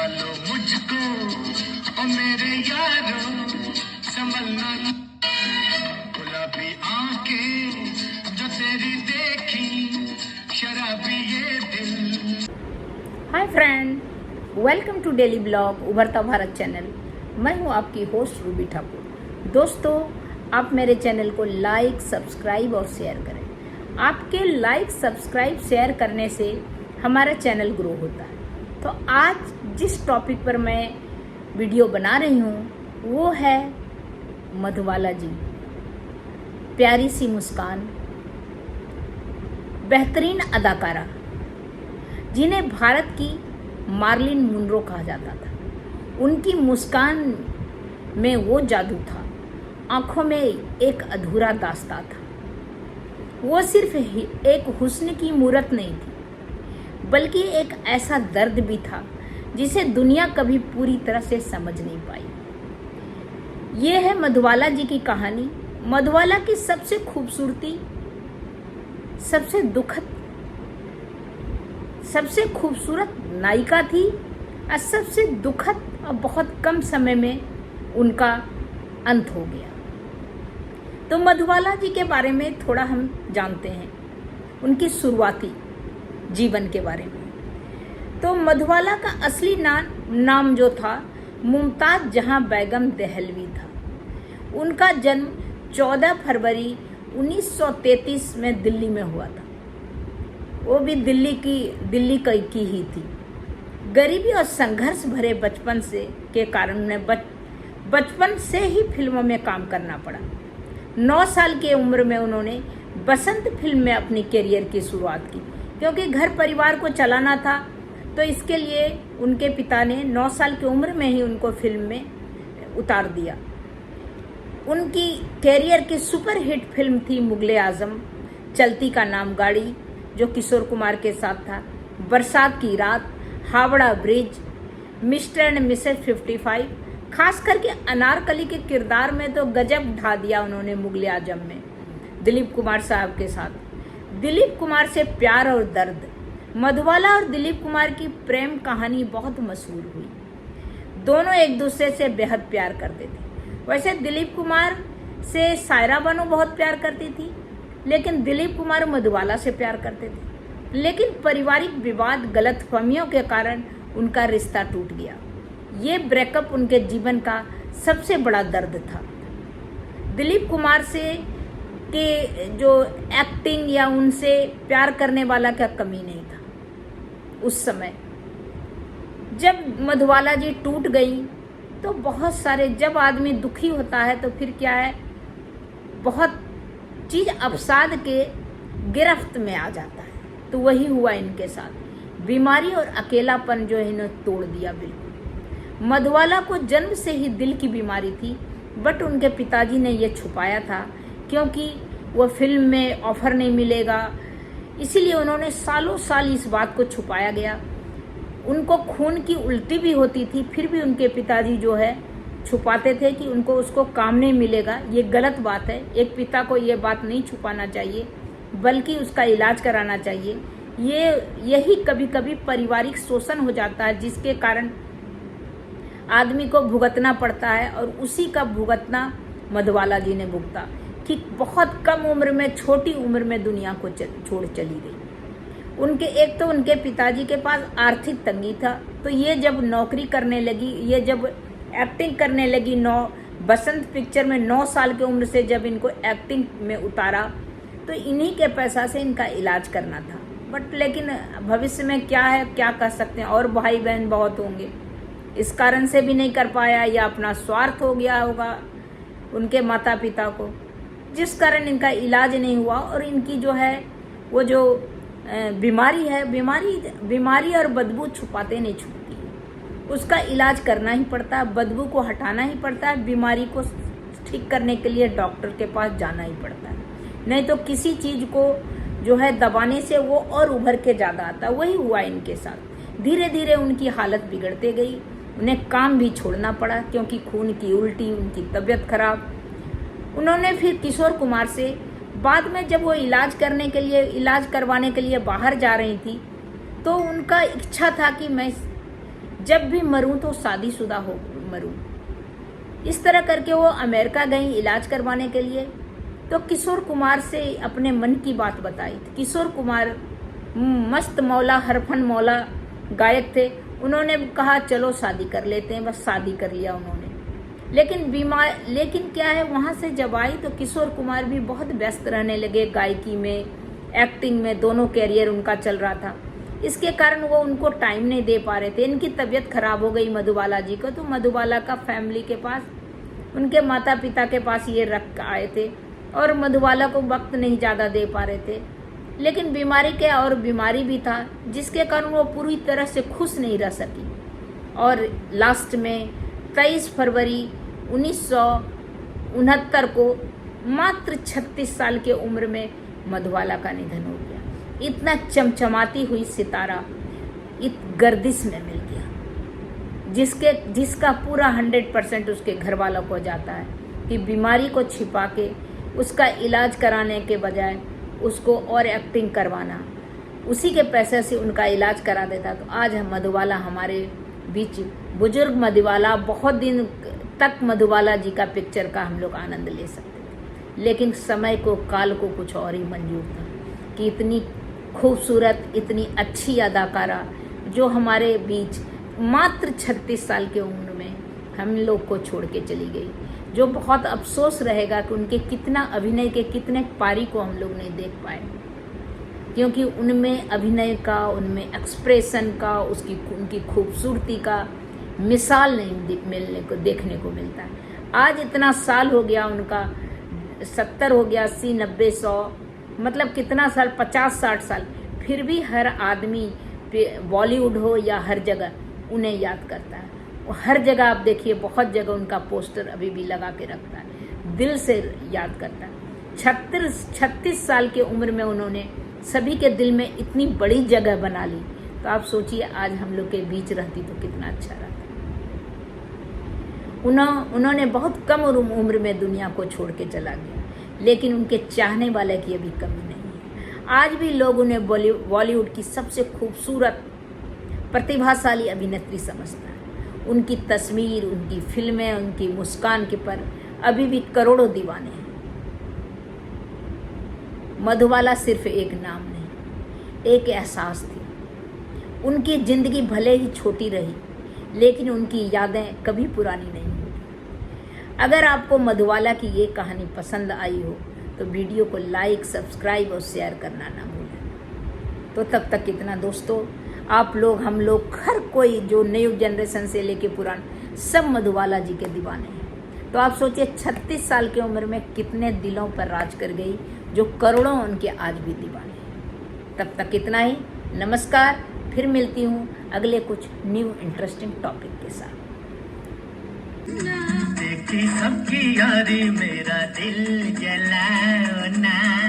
संभालो मुझको ओ मेरे यारो संभलना गुलाबी आंखें जो तेरी देखी शराबी ये दिल। Hi friend, welcome to daily blog Ubharta Bharat channel. मैं हूं आपकी होस्ट रूबी ठाकुर। दोस्तों, आप मेरे चैनल को लाइक, सब्सक्राइब और शेयर करें। आपके लाइक, सब्सक्राइब, शेयर करने से हमारा चैनल ग्रो होता है। तो आज जिस टॉपिक पर मैं वीडियो बना रही हूँ वो है मधुबाला जी। प्यारी सी मुस्कान, बेहतरीन अदाकारा जिन्हें भारत की मार्लिन मुनरो कहा जाता था। उनकी मुस्कान में वो जादू था, आंखों में एक अधूरा दास्तां था। वो सिर्फ एक हुस्न की मूरत नहीं थी, बल्कि एक ऐसा दर्द भी था जिसे दुनिया कभी पूरी तरह से समझ नहीं पाई। ये है मधुबाला जी की कहानी। मधुबाला की सबसे खूबसूरती, सबसे दुखद, सबसे खूबसूरत नायिका थी और सबसे दुखद और बहुत कम समय में उनका अंत हो गया। तो मधुबाला जी के बारे में थोड़ा हम जानते हैं, उनकी शुरुआती जीवन के बारे में। तो मधुबाला का असली नाम जो था मुमताज जहां बेगम दहलवी था। उनका जन्म 14 फरवरी 1933 में दिल्ली में हुआ था। वो भी दिल्ली की ही थी। गरीबी और संघर्ष भरे बचपन के कारण उन्हें बचपन से ही फिल्मों में काम करना पड़ा। 9 साल की उम्र में उन्होंने बसंत फिल्म में अपनी करियर की शुरुआत की, क्योंकि घर परिवार को चलाना था। तो इसके लिए उनके पिता ने 9 साल की उम्र में ही उनको फिल्म में उतार दिया। उनकी करियर की सुपरहिट फिल्म थी मुगले आजम, चलती का नाम गाड़ी जो किशोर कुमार के साथ था, बरसात की रात, Howrah bridge, mister and Mrs 55। खास करके अनारकली के किरदार में तो गजब ढा दिया उन्होंने मुगले आजम में दिलीप कुमार साहब के साथ। दिलीप कुमार से प्यार और दर्द। मधुबाला और दिलीप कुमार की प्रेम कहानी बहुत मशहूर हुई। दोनों एक दूसरे से बेहद प्यार करते थे। वैसे दिलीप कुमार से सायरा बानो बहुत प्यार करती थी, लेकिन दिलीप कुमार मधुबाला से प्यार करते थे। लेकिन पारिवारिक विवाद, गलतफहमियों के कारण उनका रिश्ता टूट गया। ये ब्रेकअप उनके जीवन का सबसे बड़ा दर्द था। दिलीप कुमार से के जो एक्टिंग या उनसे प्यार करने वाला क्या कमी नहीं था। उस समय जब मधुबाला जी टूट गई तो बहुत सारे, जब आदमी दुखी होता है तो फिर क्या है, बहुत चीज अवसाद के गिरफ्त में आ जाता है। तो वही हुआ इनके साथ। बीमारी और अकेलापन जो है इन्हें तोड़ दिया बिल्कुल। मधुबाला को जन्म से ही दिल की बीमारी थी, बट उनके पिताजी ने यह छुपाया था, क्योंकि वो फिल्म में ऑफर नहीं मिलेगा, इसीलिए उन्होंने सालों साल इस बात को छुपाया गया। उनको खून की उल्टी भी होती थी, फिर भी उनके पिताजी जो है छुपाते थे कि उसको काम नहीं मिलेगा। ये गलत बात है। एक पिता को ये बात नहीं छुपाना चाहिए, बल्कि उसका इलाज कराना चाहिए। यही कभी कभी पारिवारिक शोषण हो जाता है, जिसके कारण आदमी को भुगतना पड़ता है, और उसी का भुगतना मधुबाला जी ने भुगता कि बहुत कम उम्र में, छोटी उम्र में दुनिया को छोड़ चली गई। एक तो उनके पिताजी के पास आर्थिक तंगी था, तो ये जब नौकरी करने लगी, ये जब एक्टिंग करने लगी, बसंत पिक्चर में 9 साल की उम्र से जब इनको एक्टिंग में उतारा, तो इन्हीं के पैसा से इनका इलाज करना था। बट लेकिन भविष्य में क्या है, क्या कर सकते हैं, और भाई बहन बहुत होंगे, इस कारण से भी नहीं कर पाया, या अपना स्वार्थ हो गया होगा उनके माता पिता को, जिस कारण इनका इलाज नहीं हुआ। और इनकी जो है वो जो बीमारी है, बीमारी और बदबू छुपाते नहीं छुपती, उसका इलाज करना ही पड़ता है, बदबू को हटाना ही पड़ता है, बीमारी को ठीक करने के लिए डॉक्टर के पास जाना ही पड़ता है। नहीं तो किसी चीज को जो है दबाने से वो और उभर के ज़्यादा आता। वही हुआ इनके साथ। धीरे धीरे उनकी हालत बिगड़ते गई, उन्हें काम भी छोड़ना पड़ा, क्योंकि खून की उल्टी, उनकी तबीयत खराब। उन्होंने फिर किशोर कुमार से बाद में, जब वो इलाज करवाने के लिए बाहर जा रही थी, तो उनका इच्छा था कि मैं जब भी मरूं तो शादीशुदा हो मरूं। इस तरह करके वो अमेरिका गई इलाज करवाने के लिए। तो किशोर कुमार से अपने मन की बात बताई। किशोर कुमार मस्त मौला हरफन मौला गायक थे। उन्होंने कहा चलो शादी कर लेते हैं, बस शादी कर लिया उन्होंने। लेकिन क्या है, वहाँ से जब आई तो किशोर कुमार भी बहुत व्यस्त रहने लगे, गायकी में, एक्टिंग में, दोनों कैरियर उनका चल रहा था। इसके कारण वो उनको टाइम नहीं दे पा रहे थे। इनकी तबीयत खराब हो गई मधुबाला जी को, तो मधुबाला का फैमिली के पास, उनके माता पिता के पास ये रख आए थे और मधुबाला को वक्त नहीं ज़्यादा दे पा रहे थे। लेकिन बीमारी के और बीमारी भी था, जिसके कारण वो पूरी तरह से खुश नहीं रह सकी। और लास्ट में 23 फरवरी 1969 को मात्र 36 साल की उम्र में मधुबाला का निधन हो गया। इतना चमचमाती हुई सितारा गर्दिश में मिल गया, जिसका पूरा 100% उसके घर वालों को जाता है कि बीमारी को छिपा के उसका इलाज कराने के बजाय उसको और एक्टिंग करवाना, उसी के पैसे से उनका इलाज करा देता। तो आज मधुबाला हमारे बीच, बुजुर्ग मधुबाला, बहुत दिन तक मधुबाला जी का पिक्चर का हम लोग आनंद ले सकते थे। लेकिन समय को, काल को कुछ और ही मंजूर था कि इतनी खूबसूरत, इतनी अच्छी अदाकारा जो हमारे बीच मात्र 36 साल की उम्र में हम लोग को छोड़ के चली गई, जो बहुत अफसोस रहेगा कि उनके कितना अभिनय के कितने पारी को हम लोग नहीं देख पाए, क्योंकि उनमें अभिनय का, उनमें एक्सप्रेशन का, उनकी खूबसूरती का मिसाल नहीं मिलने को, देखने को मिलता है। आज इतना साल हो गया उनका, 70 हो गया, 80, 90, 100, मतलब कितना साल, 50-60 साल, फिर भी हर आदमी, बॉलीवुड हो या हर जगह, उन्हें याद करता है। और हर जगह आप देखिए, बहुत जगह उनका पोस्टर अभी भी लगा के रखता है, दिल से याद करता है। 36 साल की उम्र में उन्होंने सभी के दिल में इतनी बड़ी जगह बना ली। तो आप सोचिए आज हम लोग के बीच रहती तो कितना अच्छा रहता। उन्होंने बहुत कम उम्र में दुनिया को छोड़ के चला गया, लेकिन उनके चाहने वाले की अभी कमी नहीं है। आज भी लोग उन्हें बॉलीवुड की सबसे खूबसूरत, प्रतिभाशाली अभिनेत्री समझता है। उनकी तस्वीर, उनकी फिल्में, उनकी मुस्कान के पर अभी भी करोड़ों दीवाने हैं। मधुबाला सिर्फ एक नाम नहीं, एक एहसास थी। उनकी जिंदगी भले ही छोटी रही, लेकिन उनकी यादें कभी पुरानी नहीं हुई। अगर आपको मधुबाला की ये कहानी पसंद आई हो तो वीडियो को लाइक, सब्सक्राइब और शेयर करना ना भूलें। तो तब तक इतना दोस्तों, आप लोग, हम लोग, हर कोई जो न्यू जनरेशन से लेके पुरान, सब मधुबाला जी के दीवाने हैं। तो आप सोचिए 36 साल की उम्र में कितने दिलों पर राज कर गई, जो करोड़ों उनके आज भी दीवाने हैं। तब तक इतना ही, नमस्कार। फिर मिलती हूँ अगले कुछ न्यू इंटरेस्टिंग टॉपिक के साथ। देखी सबकी यारी, मेरा दिल जलाओ ना।